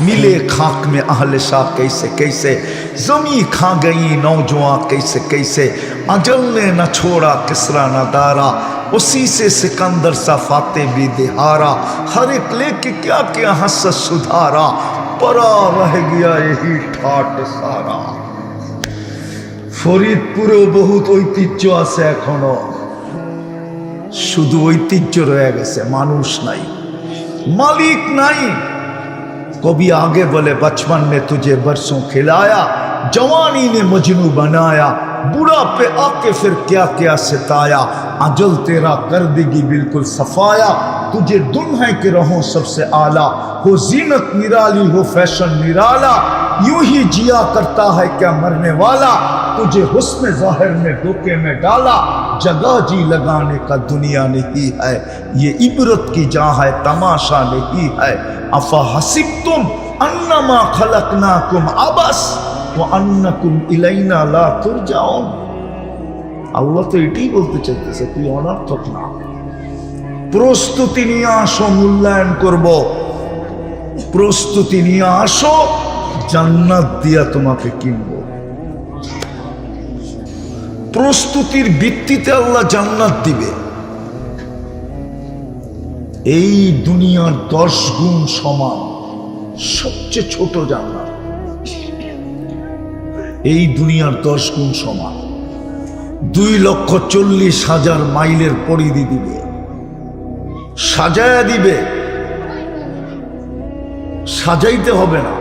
मिले खाक में अहले शाह कैसे कैसे, जमी खा गई नौजवान कैसे कैसे, अजल ने न छोड़ा किसरा न दारा, उसी से सिकंदर सा फाते भी दिहारा, हर एक लेके क्या क्या हसत सुधारा, परा रह गया यही ठाट सारा। ফরিদপুরেও বহুত ঐতিহ্য আছে, এখনো শুধু ঐতিহ্য রয়ে গেছে, মানুষ নাই, মালিক নাই। कभी आगे बोले बचपन में तुझे बरसों खिलाया, जवानी ने मजनू बनाया, बुढ़ा पे आके फिर क्या क्या सिताया, अजल तेरा कर देगी बिल्कुल सफाया, तुझे दुल्हन के रहो सबसे आला, हो जीनत निराली हो फैशन निराला, यूं ही जिया करता है क्या मरने वाला, तुझे हुस्न जाहिर में धोखे में डाला, जगह जी लगाने का दुनिया नहीं है, ये इबरत की जहाँ है तमाशा नहीं है। अफा हसिब तुम अन्नमा खलकनाकुम अबस व अन्नकुम इलैना ला तुरजाउन। আল্লাহ তো এটাই বলতে চাইতেছে, তুই অনর্থক না, প্রস্তুতি নিয়ে আসো, মূল্যায়ন করব, প্রস্তুতি নিয়ে আসো, জান্নাত দিয়া তোমাকে কিনবো। প্রস্তুতির ভিত্তিতে আল্লাহ জান্নাত দিবে। এই দুনিয়ার 10 গুণ সমান সবচেয়ে ছোট জান্নাত, এই দুনিয়ার 10 গুণ সমান। 2,40,000 মাইলের পরিধি দিবে, সাজায়া দিবে, সাজাইতে হবে না,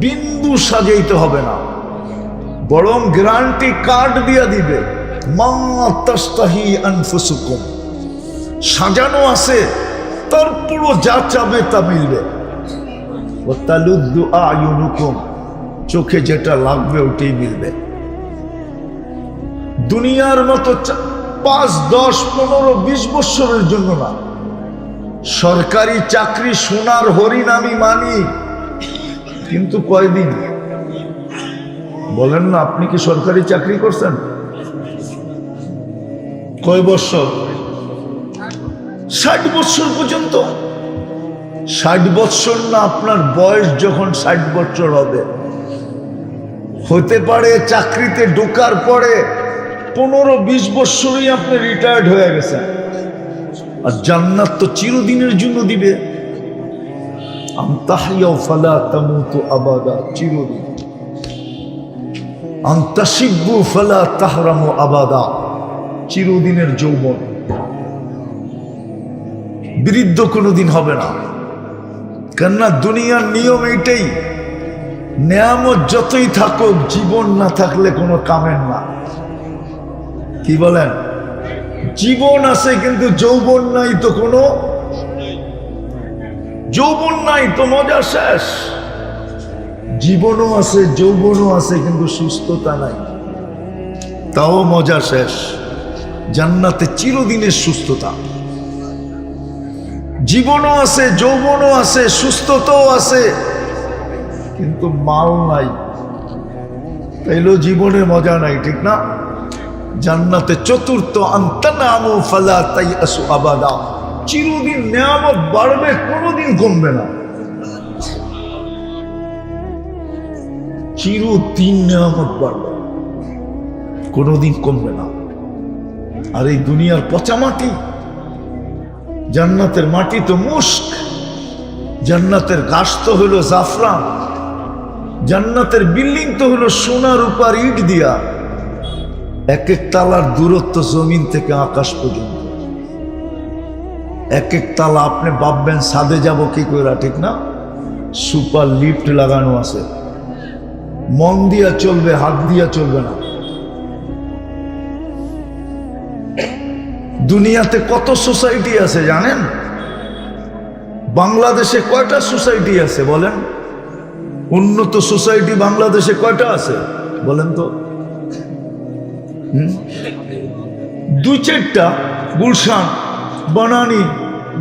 বিন্দু সাজাইতে হবে না, বরং গ্যারান্টি কার্ড দিয়া দিবে, মা তাস্তাহি আনফুসুকুম, সাজানো আছে, তারপরও যা চাবে তা মিলবে। ওয়া তালুদ্দু আয়ুনুকুম, চোখে যেটা লাগবে ওটাই মিলবে। দুনিয়ার মতো 5, 10, 15, 20 বছরের জন্য না। সরকারি চাকরি সোনার হরিণ আমি মানি, কিন্তু কয়দিন? বলেন না, আপনি কি সরকারি চাকরি করছেন? কয় বছর? 60 বছর পর্যন্ত। 60 বছর না, আপনার বয়স যখন 60 বছর হবে, হতে পারে চাকরিতে ঢোকার পরে 15-20 বছরই আপনি রিটায়ার্ড হয়ে গেছেন। আর জান্নাত তো চিরদিনের জন্য দিবে। আনতাহিয়া ফালা তামুতু আবাদা, চিরদিন। আনতাশিব্বু ফালা তাহরামু আবাদা, চিরদিনের যৌবন, বৃদ্ধ কোনোদিন হবে না। কেননা দুনিয়ার নিয়ম এইটাই, নেয়ামত যতই থাকুক, জীবন না থাকলে কোনো কামের না। কি বলেন? জীবন আছে কিন্তু যৌবন নাই, তো কোনো যৌবন নাই তো মজা শেষ। জীবনও আছে, যৌবনও আছে, কিন্তু সুস্থতা নাই, তাও মজা শেষ। জান্নাতে চিরদিনের সুস্থতা, জীবনও আছে, যৌবনও আছে, সুস্থতাও আছে, কিন্তু মাল নাই, তাইলেও জীবনে মজা নাই, ঠিক না? জান্নাতে চতুর্থ, আনতানামু ফালা তাইয়াসু আবাদা, চিরদিন নিয়ামত বাড়বে, কোনোদিন কমবে না, চিরদিন নিয়ামত বাড়বে, কোনোদিন কমবে না। আর এই দুনিয়ার পচা মাটি, জান্নাতের মাটি তো মুস্ক, জান্নাতের ঘাস তো হলো জাফরান, জান্নাতের বিল্ডিং তো হলো সোনা রূপার ইট দিয়া, এক এক তালার দূরত্ব জমিন থেকে আকাশ পর্যন্ত। এক এক তালা আপনি ভাববেন ছাদে যাব কি করে, ঠিক না? সুপার লিফট লাগানো আছে, মন দিয়া চলবে, হাত দিয়া চলবে না। দুনিয়াতে কত সোসাইটি আছে জানেন? বাংলাদেশে কয়টা সোসাইটি আছে বলেন? উন্নত সোসাইটি বাংলাদেশে কয়টা আছে বলেন তো? 2-4টা, গুলশান, বনানী,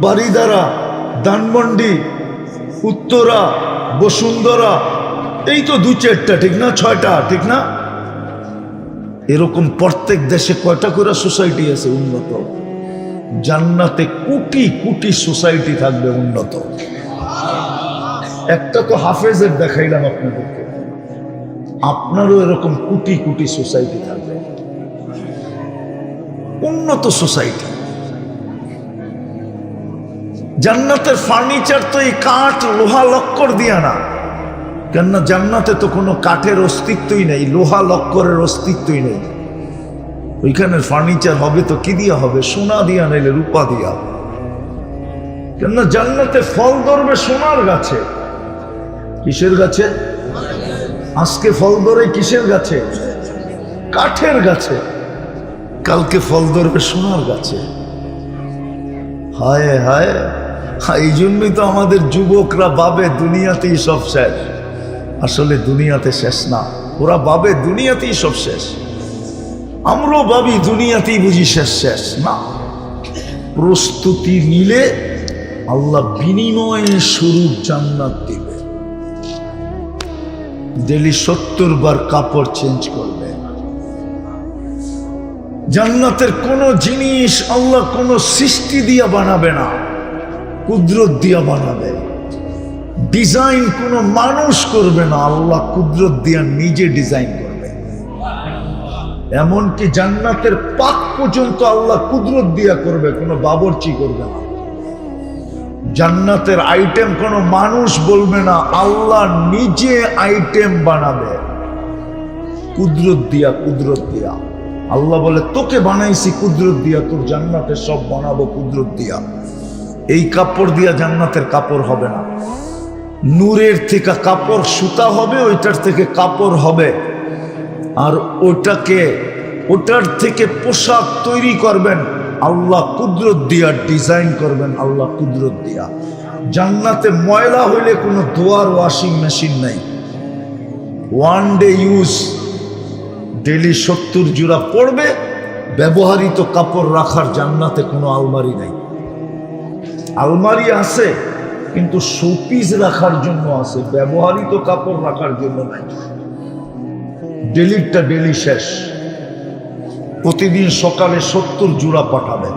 বারিদারা, ধানমন্ডি, উত্তরা, বসুন্ধরা, এই তো 2-4টা, ঠিক না? 6টা, ঠিক না? এরকম প্রত্যেক দেশে কয়টা করে সোসাইটি আছে উন্নত? জান্নাতে কোটি কোটি সোসাইটি থাকবে উন্নত। একটা তো হাফেজের দেখাইলাম আপনাদেরকে, আপনারও এরকম কোটি কোটি সোসাইটি থাকবে, উন্নত সোসাইটি। জান্নাতের ফার্নিচার তো এই কাঠ লোহা লক্কর দিয়া না, কেননা জান্নাতে তো কোনো কাঠের অস্তিত্বই নেই, লোহা লক্করের অস্তিত্বই নেই। ওইখানের ফার্নিচার হবে তো কি দিয়া হবে? সোনা দিয়া, নাইলে রূপা দিয়া। কেননা জান্নাতে ফল ধরবে সোনার গাছে। কিসের গাছে? আজকে ফল ধরে কিসের গাছে? কাঠের গাছে। কালকে ফল ধরবে সোনার গাছে। হায় হায়, এই জন্যই তো আমাদের যুবকরা ভাবে দুনিয়াতেই সব শেষ। আসলে দুনিয়াতে শেষ না, ওরা ভাবে দুনিয়াতেই সব শেষ। আমরাও ভাবি দুনিয়াতেই বুঝি শেষ। শেষ না। প্রস্তুতি নিলে আল্লাহ বিনিময়ে স্বরূপ জান্নাত দিবে। ডেলি 70 বার কাপড় চেঞ্জ করবে। জান্নাতের কোন জিনিস আল্লাহ কোন সৃষ্টি দিয়া বানাবে না, কুদরত দিয়া বানাবে। ডিজাইন কোন মানুষ করবে না, আল্লাহ কুদরত দিয়া নিজে ডিজাইন করবে। এমনকি জান্নাতের পাক পর্যন্ত আল্লাহ কুদরত দিয়া করবে, কোনো বাবরচি করবে না। জান্নাতের আইটেম কোনো মানুষ বলবে না, আল্লাহ নিজে আইটেম বানাবে কুদরত দিয়া। কুদরত দিয়া আল্লাহ বলে, তোকে বানাইছি কুদরত দিয়া, তোর জান্নাতে সব বানাবো কুদরত দিয়া। এই কাপড় দিয়া জান্নাতের কাপড় হবে না। নূরের থেকে কাপড় সুতা হবে, ওইটার থেকে কাপড় হবে, আর ওটার থেকে পোশাক তৈরি করবেন আল্লাহ কুদরত দিয়া, ডিজাইন করবেন আল্লাহ কুদরত দিয়া। জান্নাতে ময়লা হইলে কোনো ধোয়ার ওয়াশিং মেশিন নাই, ওয়ান ডে ইউজ, ডেলি 70 জোড়া পড়বে। ব্যবহৃত কাপড় রাখার জান্নাতে কোনো আলমারি নাই। আলমারি আছে কিন্তু শোপিস রাখার জন্য আছে, ব্যবহৃত কাপড় রাখার জন্য নাই। ডেলিটা ডেলি শেষ। প্রতিদিন সকালে 70 জোড়া পাঠাবে।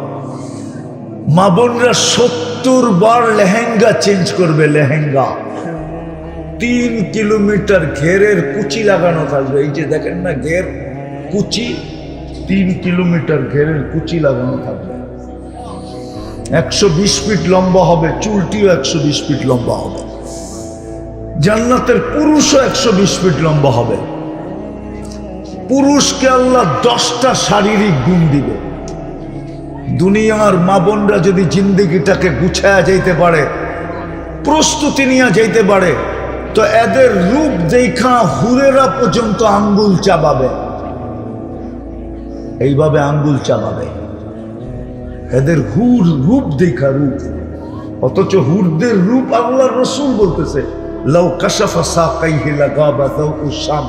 মা বোনরা 70 বার লেহেঙ্গা চেঞ্জ করবে। লেহেঙ্গা 3 কিলোমিটার ঘেরের কুচি লাগানো থাকবে। এই যে দেখেন না ঘের, কুচি, 3 কিলোমিটার ঘেরের কুচি লাগানো থাকবে। 120 ফিট লম্বা হবে, চুলটিও 120 ফিট লম্বা হবে। জান্নাতের পুরুষও 120 ফিট লম্বা হবে। পুরুষকে আল্লাহ 10টা শারীরিক গুণ দিবে। দুনিয়ার মা বোনরা যদি জিন্দেগিটাকে গুছায়া যাইতে পারে, প্রস্তুতি নিয়ে যাইতে পারে, তো এদের রূপ দেখা হুরেরা পর্যন্ত আঙ্গুল চাবাবে। এইভাবে আঙ্গুল চাবাবে এদের রূপ দেখা, রূপ। অথচ হুরদের রূপ আল্লাহর রাসূল বলতেছে, লাউ কাশাফা সাকাইহি লাগাবা দাউ শাম,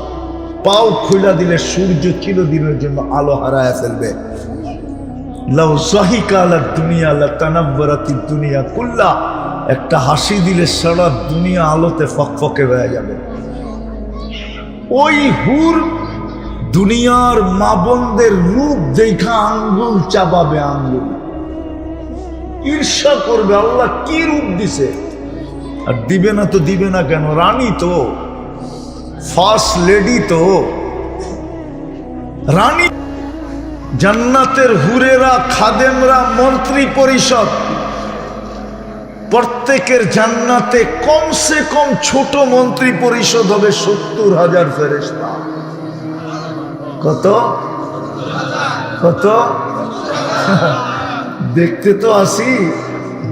পাও খুলে দিলে সূর্য চিরদিনের জন্য আলো হারায় ফেলবে। লাউ যাহিকা আলা দুনিয়া লাতানাওয়ারাতিদ দুনিয়া কুল্লা, একটা হাসি দিলে সারা দুনিয়া আলোতে ফকফকে হয়ে যাবে। ওই হুর দুনিয়ার মা বোনদের রূপ দেখা আঙ্গুল চাবাবে, আঙ্গুল ঈর্ষা করবে, আল্লাহ কি রূপ দিছে। আর দিবে না তো দিবে না কেন? রানী তো, ফার্স্ট লেডি তো, রানী। জান্নাতের হুরেরা, খাদেমরা, মন্ত্রী পরিষদ, প্রত্যেকের জান্নাতে কমসে কম ছোট মন্ত্রী পরিষদ হবে 70,000 ফেরেশতা। কত কত? দেখতে তো আসি,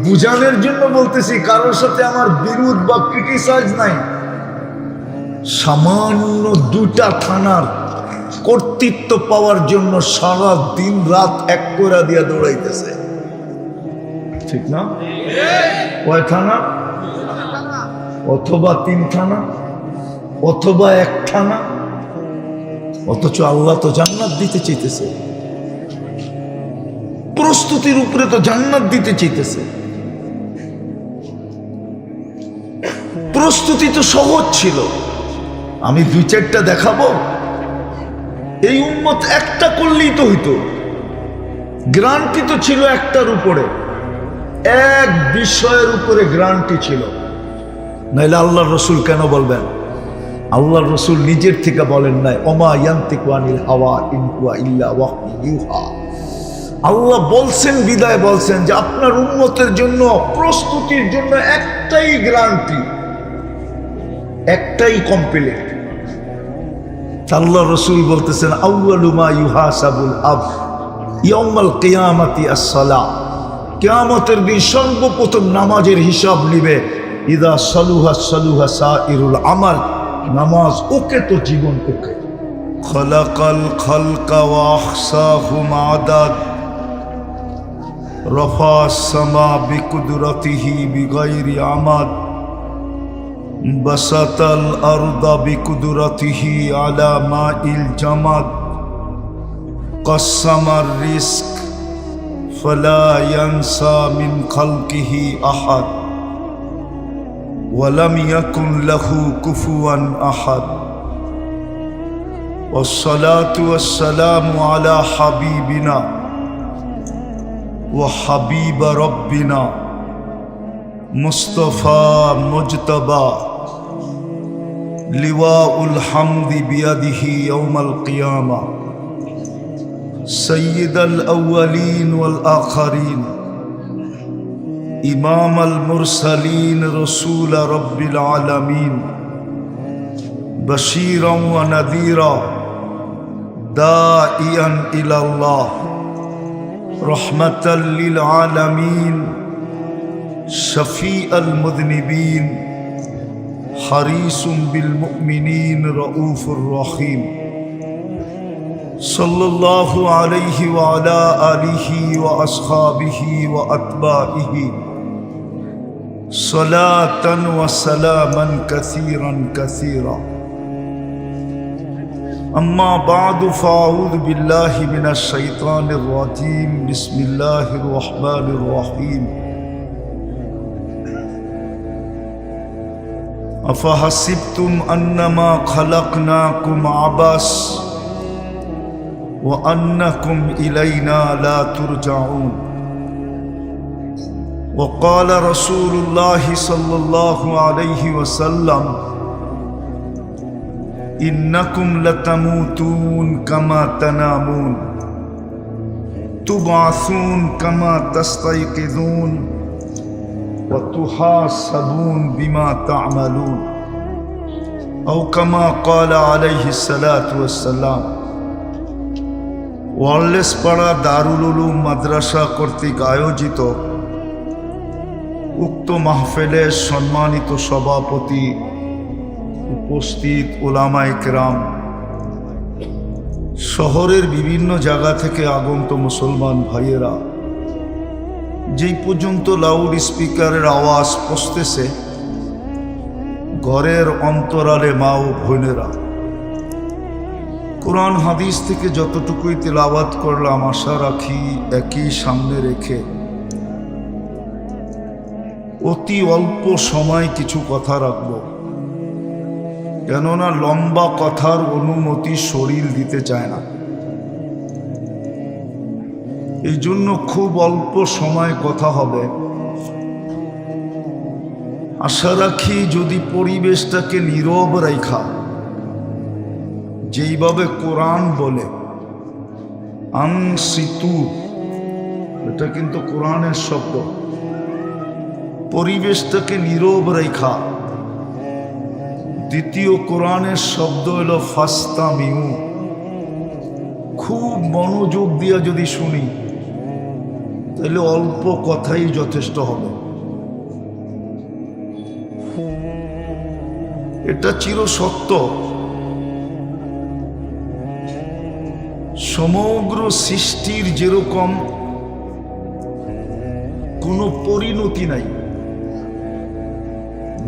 বুঝানোর জন্য বলতেছি, কারোর সাথে আমার বিরোধ বা ক্রিটিসাইজ নাই। সামান্য 2টা থানার কর্তৃত্ব পাওয়ার জন্য সারা দিন রাত এক করে দিয়া দৌড়াইতেছে, ঠিক না? কয় থানা? অথবা 3 থানা, অথবা 1 থানা। অথচ আল্লাহ তো জান্নাত দিতে চাইতেছে, প্রস্তুতির উপরে তো জান্নাত দিতে চাইতেছে। প্রস্তুতি তো সহজ ছিল। আমি 2-4টা দেখাবো, এই উম্মত একটা করলেই তো হইতো। গ্যারান্টি তো ছিল একটার উপরে, এক বিষয়ের উপরে গ্যারান্টি ছিল। নাইলে আল্লাহর রসুল কেন বলবেন? আল্লাহর রসুল নিজের থেকে বলেন নাই, ওমা ইয়ান্তিকু আনিল হাওয়া ইন হুয়া ইল্লা ওয়াহয়ুন ইউহা। আল্লাহ বলছেন, বিদায় বলছেন যে আপনার উম্মতের জন্য প্রস্তুতির জন্য একটাই গ্যারান্টি, একটাই কমপ্লিট। আল্লাহ রসুল বলতেছেন, আউয়ালু মা ইউহাসাবুল আবদ ইয়াউমাল কিয়ামাতি আস-সালাহ। কিয়ামতের দিন সর্বপ্রথম নামাজের হিসাব নিবে। ইদা সালুহা সালুহা সাইরুল আমাল। নামাজ ওকে তো জীবন ওকে। খলাকাল খালকা ওয়া আহসাহুম আদাদ। রফা আস-সামা বিকুদরতিহি বিগাইরি আমাদ। বাসাতাল আরদা বিকুদরতিহি আলা মাইল জামাদ। কসামার রিস্ক ফালা ইয়ানসা মিন খালকিহি আহাদ। ওয়ালাম ইয়াকুন লাহু কুফুয়ান আহাদ। ওয়াসসালাতু ওয়াসসালামু আলা হাবিবিনা ওয়া হাবিব রাব্বিনা মুস্তাফা মুজতাবা লিওয়াউল হামদি বিয়াদিহি ইয়াউমাল কিয়ামা সাইয়্যিদাল আউয়ালিন ওয়াল আখিরিন ইমামাল মুরসালিন রাসূল রাব্বিল আলামিন বাশীরান ওয়া নাযীরা দাঈয়ান ইলাল্লাহ রাহমাতাল লিল আলামিন শফীআল মুযনিবিন হারিসুম বিল মুমিনিন রাউফুর রহিম সাল্লাল্লাহু আলাইহি ওয়া আলা আলিহি ওয়া আসহাবিহি ওয়া আতবাইহি সালাতান ওয়া সালামান কাসীরান কাসীরা। আম্মা বা'দু ফাআউযু বিল্লাহি মিনাশ শাইতানির রাজীম। বিসমিল্লাহির রাহমানির রহিম। আফাহাসিবতুম আন্নামা খালাকনাকুম আবাস ওয়া আন্নাকুম ইলাইনা লা তুরজাউন। وقال رسول الله صلى الله عليه وسلم إنكم لتموتون كما تنامون تبعثون كما تستيقظون وتحاسبون بما تعملون أو كما قال عليه الصلاة والسلام। ওয়ারলেস পাড়া দারুল উলুম মাদ্রাসা কর্তৃক আয়োজিত উক্ত মাহফিলের সম্মানিত সভাপতি, উপস্থিত উলামায়ে কেরাম, শহরের বিভিন্ন জায়গা থেকে আগত মুসলমান ভাইয়েরা, যেই পর্যন্ত লাউড স্পিকারের আওয়াজ পৌঁছতেছে, ঘরের অন্তরালে মা ও বোনেরা, কোরআন হাদিস থেকে যতটুকুই তিলাওয়াত করলাম আশা রাখি একই সামনে রেখে অতি অল্প সময় কিছু কথা রাখব। কেননা লম্বা কথার অনুমতি শরীর দিতে চায় না। এই জন্য খুব অল্প সময় কথা হবে। আশা রাখি যদি পরিবেশটাকে নীরব রাখা, যেইভাবে কোরআন বলে আনসিতু, এটা কিন্তু কোরআনের শব্দ, পরিবেশটাকে নীরব রেখা। দ্বিতীয় কোরআনের শব্দ হলো ফাস্তামিউ। খুব মনোযোগ দিয়ে যদি শুনি তাহলে অল্প কথাই যথেষ্ট হবে। এটা চিরসত্য। সমগ্র সৃষ্টির যেরকম কোনো পরিণতি নাই,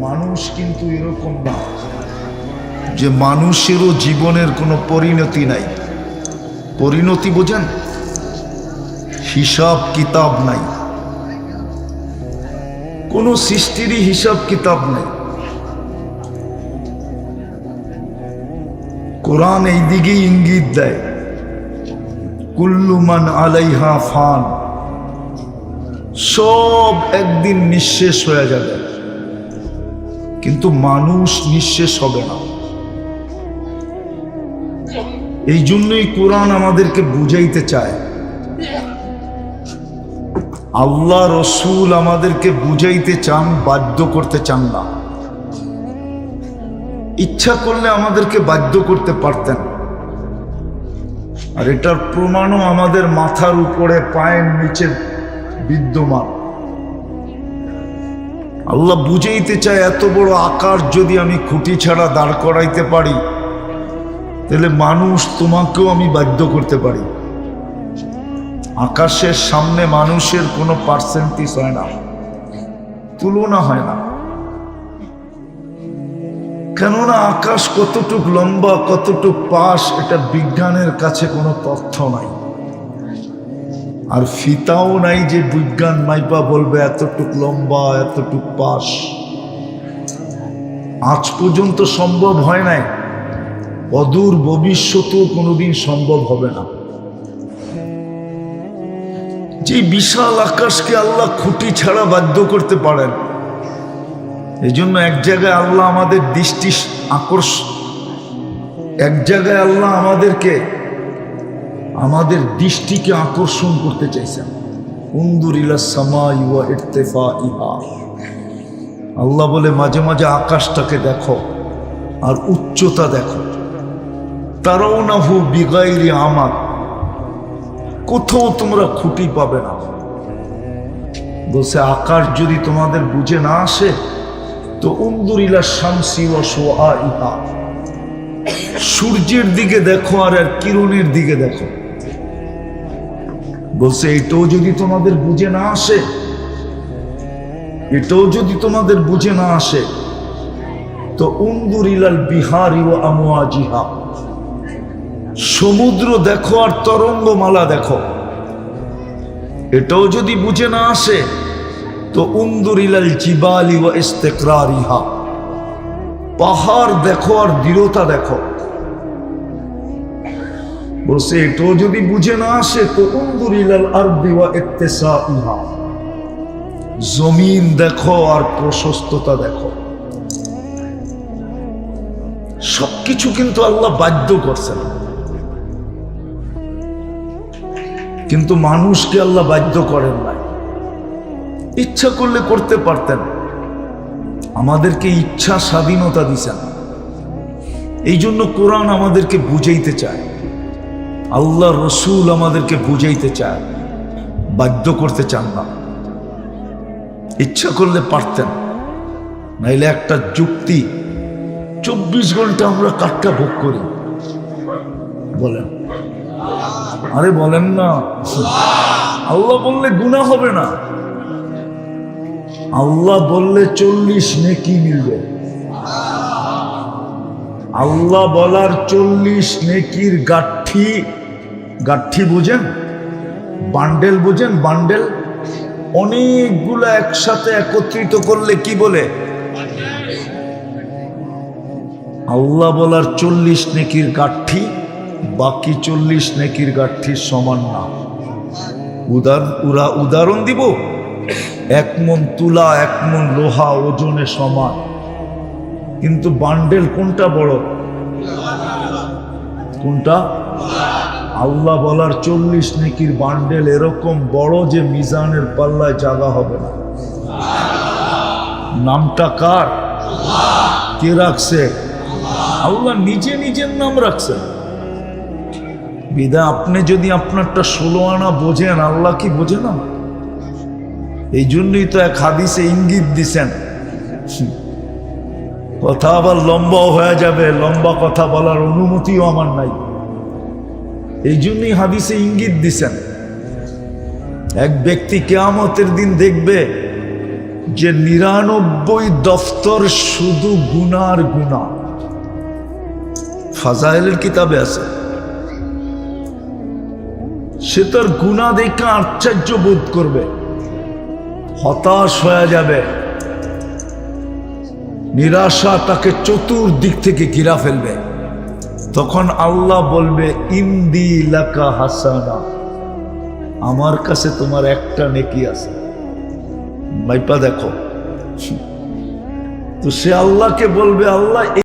মানুষ কিন্তু এরকম না যে মানুষেরও জীবনের কোনো পরিণতি নাই। পরিণতি বোঝেন? হিসাব কিতাব নাই, কোনো সৃষ্টিরই হিসাব কিতাব নাই। কোরআন এই দিকেই ইঙ্গিত দেয়, কুল্লু মান আলাইহা ফান, সব একদিন নিঃশেষ হয়ে যাবে। কিন্তু মানুষ নিঃশেষ হবে না। এই জন্যই কোরআন আমাদেরকে বুঝাইতে চায়, আল্লাহ রসুল আমাদেরকে বুঝাইতে চান, বাধ্য করতে চান না। ইচ্ছা করলে আমাদেরকে বাধ্য করতে পারতেন, আর এটার প্রমাণও আমাদের মাথার উপরে পায়ের নিচে বিদ্যমান। আল্লাহ বুঝাইতে চায়, এত বড় আকাশ যদি আমি খুঁটি ছাড়া দাঁড় করাইতে পারি, তাহলে মানুষ তোমাকেও আমি বাধ্য করতে পারি। আকাশের সামনে মানুষের কোনো পার্সেন্টেজ হয় না, তুলনা হয় না। কেননা আকাশ কতটুক লম্বা, কতটুক পাশ, এটা বিজ্ঞানের কাছে কোনো তথ্য নাই, আর ফিতাও নাই যে বিজ্ঞান মাইপা বলবে এতটুক লম্বা, এতটুক পাশ। আজ পর্যন্ত সম্ভব হয় নাই, অদূর ভবিষ্যতেও কোনোদিন সম্ভব হবে না। যে বিশাল আকাশকে আল্লাহ খুঁটি ছাড়া বাধ্য করতে পারেন, এই জন্য এক জায়গায় আল্লাহ আমাদের দৃষ্টি আমাদের দৃষ্টিকে আকর্ষণ করতে চাইছেন। উনজুর ইলাস সামাই ওয়া ইরতিফাইহা, আল্লাহ বলে মাঝে মাঝে আকাশটাকে দেখো আর উচ্চতা দেখো। তারাউনাহু বিগাইরি আমাদ, কোথাও তোমরা খুঁটি পাবে না। বলছে আকাশ যদি তোমাদের বুঝে না আসে তো উনজুর ইলা শামসি ওয়া শুআইহা, সূর্যের দিকে দেখো আর কিরণের দিকে দেখো। বলছে এটাও যদি তোমাদের বুঝে না আসে, তো উনজুর ইলাল বিহারি ওয়া আমওয়াজিহা, সমুদ্র দেখো আর তরঙ্গমালা দেখো। এটাও যদি বুঝে না আসে তো উনজুর ইলাল জিবালি ওয়া ইস্তিকরারিহা, পাহাড় দেখো আর দৃঢ়তা দেখো। বলছে এটাও যদি বুঝে না আসে তো উনজুর ইলাল আরদি ওয়া ইত্তিসাইহা, জমিন দেখো আর প্রশস্ততা দেখো। সবকিছু কিন্তু আল্লাহ বাধ্য করছেন, কিন্তু মানুষকে আল্লাহ বাধ্য করেন নাই। ইচ্ছা করলে করতে পারতেন, আমাদেরকে ইচ্ছা স্বাধীনতা দিছেন। এই জন্য কোরআন আমাদেরকে বুঝাইতে চায়, আল্লাহ রসুল আমাদেরকে বুঝাইতে চায়, বাধ্য করতে চান না। ইচ্ছা করলে পারতেন, নাইলে একটা যুক্তি 24 ঘন্টা আমরা কাটটা ভোগ করি। বলেন, আরে বলেন না। আল্লাহ বললে গুনাহ হবে না, আল্লাহ বললে 40 নেকি মিলবে। আল্লাহ বলার 40 নেকির গাঠি বোঝেন, বান্ডেল বোঝেন, বান্ডেল অনেকগুলো একসাথে একত্রিত করলে কি বলে? আল্লাহ বলার 40 নেকির গাঠি বাকি 40 নেকির গাঠির সমান না। উদাহরণ দিব, 1 মণ তুলা 1 মণ লোহা ওজনে সমান, কিন্তু বান্ডেল কোনটা বড়? কোনটা? আল্লাহ বলার 40 নেকির বান্ডেল এরকম বড় যে মিজানের পাল্লায় জায়গা হবে না। নামটা কার? কে রাখছে? আল্লাহ নিজে নিজের নাম রাখছেন। বিদা আপনি যদি আপনারটা 16 আনা বোঝেন, আল্লাহ কি বোঝে না? এই জন্যই তো এক হাদিসে ইঙ্গিত দিছেন। কথা আবার লম্বাও হয়ে যাবে, লম্বা কথা বলার অনুমতিও আমার নাই। এই জন্যই হাদিসে ইঙ্গিত দিছেন, এক ব্যক্তি কিয়ামতের দিন দেখবে যে 99 দফতর শুধু গুনার গুনাহ। ফাজাইলের কিতাবে আছে। সে তার গুনাহ দেখে আশ্চর্য বোধ করবে, হতাশ হয়ে যাবে, নিরাশা তাকে চতুর্দিক থেকে ঘিরা ফেলবে। তখন আল্লাহ বলবে, ইন্দি লাকা হাসানা, আমার কাছে তোমার একটা নেকি আছে, মাইপা দেখো। তো সে আল্লাহকে বলবে, আল্লাহ